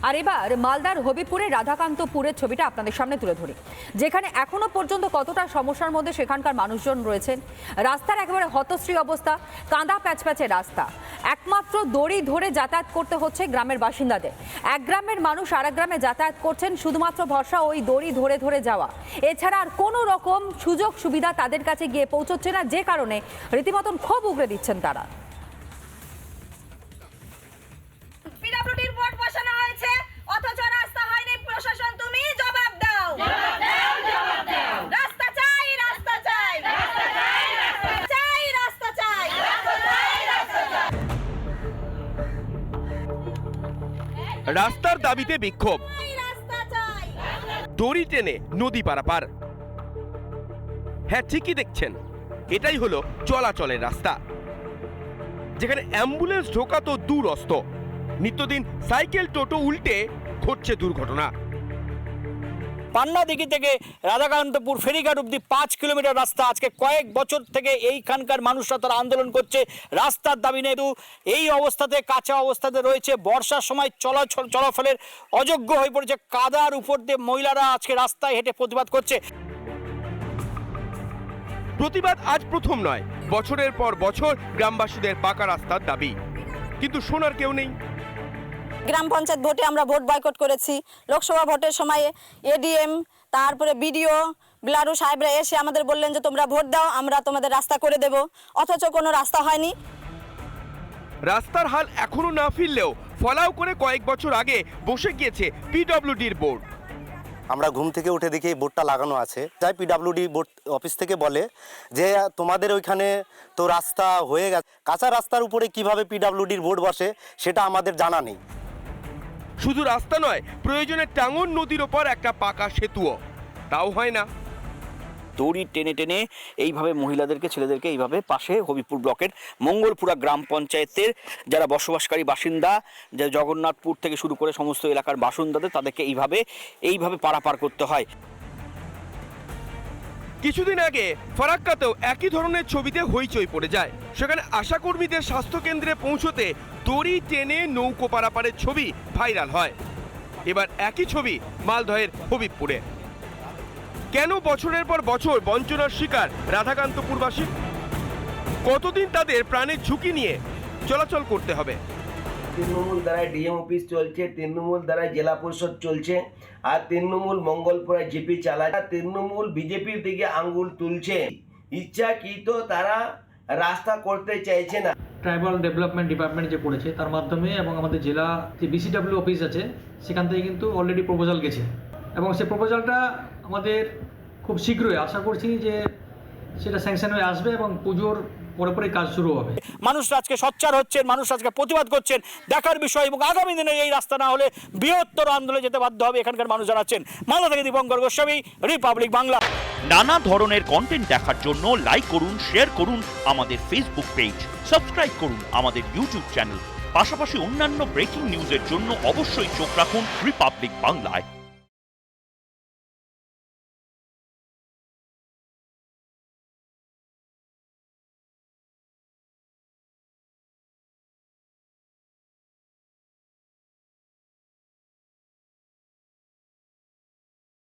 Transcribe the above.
আর এবার মালদার হবিপুরে রাধাকান্তপুরের ছবিটা আপনাদের সামনে তুলে ধরি, যেখানে এখনো পর্যন্ত কতটা সমস্যার মধ্যে সেখানকার মানুষজন রয়েছেন। রাস্তার একেবারে হতশ্রী অবস্থা, কাঁদা প্যাচপ্যাচে রাস্তা, একমাত্র দড়ি ধরে যাতায়াত করতে হচ্ছে গ্রামের বাসিন্দাদের। এক গ্রামের মানুষ আর এক গ্রামে যাতায়াত করছেন, শুধুমাত্র ভরসা ওই দড়ি ধরে ধরে যাওয়া, এছাড়া আর কোনো রকম সুযোগ সুবিধা তাদের কাছে গিয়ে পৌঁছচ্ছে না, যে কারণে রীতিমতন ক্ষোভ উগরে দিচ্ছেন তারা। পিডব্লিউডির বোর্ড বসানো হয়েছে, অথচ রাস্তা হয়নি। প্রশাসন, তুমি জবাব দাও। রাস্তা চাই, রাস্তা চাই, রাস্তা চাই, রাস্তা চাই, রাস্তা চাই। রাস্তার দাবিতে বিক্ষোভ, দড়ি টেনে নদী পারাপার। হ্যাঁ, ঠিকই দেখছেন, এটাই হলো চলাচলের রাস্তা, যেখানে অ্যাম্বুলেন্স ঢোকা তো দূরস্থ, নিত্যদিন সাইকেল টোটো উল্টে ঘটছে দুর্ঘটনা। পান্না দিঘি থেকে রাধাকান্তপুর ফেরিঘাট অব্দি 5 কিলোমিটার রাস্তা। আজকে কয়েক বছর থেকে এইখানকার মানুষরা তারা আন্দোলন করছে রাস্তার দাবি নিয়ে। এই অবস্থাতে, কাঁচা অবস্থাতে রয়েছে, বর্ষার সময় চলাফলের অযোগ্য হয়ে পড়েছে। কাদার উপর দিয়ে মহিলারা আজকে রাস্তায় হেঁটে প্রতিবাদ করছে। প্রতিবাদ আজ প্রথম নয়, বছরের পর বছর গ্রামবাসীদের পাকা রাস্তার দাবি, কিন্তু শোনার কেউ নেই। গ্রাম পঞ্চায়েত ভোটে আমরা ভোট বয়কট করেছি। লোকসভা ভোটের সময় এডিএম, তারপরে বিডিও, বিলারু সাহেবরা এসে আমাদের বললেন যে তোমরা ভোট দাও, আমরা তোমাদের রাস্তা করে দেব, অথচ কোনো রাস্তা হয়নি। রাস্তার হাল এখনো না ফিরলেও ফলাও করে কয়েক বছর আগে বসে গিয়েছে পিডব্লিউডির বোর্ড। আমরা ঘুম থেকে উঠে দেখি এই বোর্ডটা লাগানো আছে। তাই পিডব্লিউডি বোর্ড অফিস থেকে বলে যে তোমাদের ওইখানে তো রাস্তা হয়ে গেছে, কাঁচা রাস্তার উপরে কিভাবে পিডব্লিউডির বোর্ড বসে সেটা আমাদের জানা নেই। শুধু রাস্তা নয়, প্রয়োজনে টাঙ্গন নদীর ওপর একটা পাকা সেতুও, তাও হয় না। দড়ি টেনে টেনে এইভাবে মহিলাদেরকে, ছেলেদেরকে এইভাবে পাশে হবিপুর ব্লকের মঙ্গলপুরা গ্রাম পঞ্চায়েতের যারা বসবাসকারী বাসিন্দা, যে জগন্নাথপুর থেকে শুরু করে সমস্ত এলাকার বাসিন্দাদের, তাদেরকে এইভাবে পারাপার করতে হয়। কিছুদিন আগে ফারাক্কাতেও একই ধরনের ছবিতে হইচই পড়ে যায়। সেখানে আশাকর্মীদের স্বাস্থ্যকেন্দ্রে পৌঁছতে দড়ি টেনে নৌকো পারাপারের ছবি ভাইরাল হয়। এবার একই ছবি মালদহের হবিবপুরে। কেন বছরের পর বছর বঞ্চনার শিকার রাধাকান্তপুরবাসী? কতদিন তাদের প্রাণের ঝুঁকি নিয়ে চলাচল করতে হবে? তৃণমূল দ্বারাই ডিএম অফিস চলছে, তৃণমূল দ্বারাই জেলা পরিষদ চলছে, আর তৃণমূল মঙ্গলপুরা জিপি চালায়। তৃণমূল বিজেপির দিকে আঙ্গুল তুলছে, ইচ্ছাকৃত তারা রাস্তা করতে চাইছে না। ট্রাইবাল ডেভেলপমেন্ট ডিপার্টমেন্ট যে করেছে তার মাধ্যমে, এবং আমাদের জেলা যে বিসিডব্লিউ অফিস আছে সেখান থেকে কিন্তু অলরেডি প্রপোজাল গেছে, এবং সেই প্রপোজালটা আমাদের খুব শীঘ্রই আশা করছি যে সেটা স্যাংশন হয়ে আসবে এবং পুজোর পরে কাজ শুরু হবে। মানুষরা আজকে সোচ্চার হচ্ছেন, মানুষ আজকে প্রতিবাদ করছেন, দেখার বিষয়। এবং আগামী দিনে এই রাস্তা না হলে বৃহত্তর আন্দোলনে যেতে বাধ্য হবে এখানকার মানুষ জানাচ্ছেন। মালদা থেকে দীপঙ্কর গোস্বামী, রিপাবলিক বাংলা। নানা ধরনের কন্টেন্ট দেখার জন্য লাইক করুন, শেয়ার করুন আমাদের ফেসবুক পেজ, সাবস্ক্রাইব করুন আমাদের ইউটিউব চ্যানেল। পাশাপাশি অন্যান্য ব্রেকিং নিউজের জন্য অবশ্যই চোখ রাখুন রিপাবলিক বাংলায়।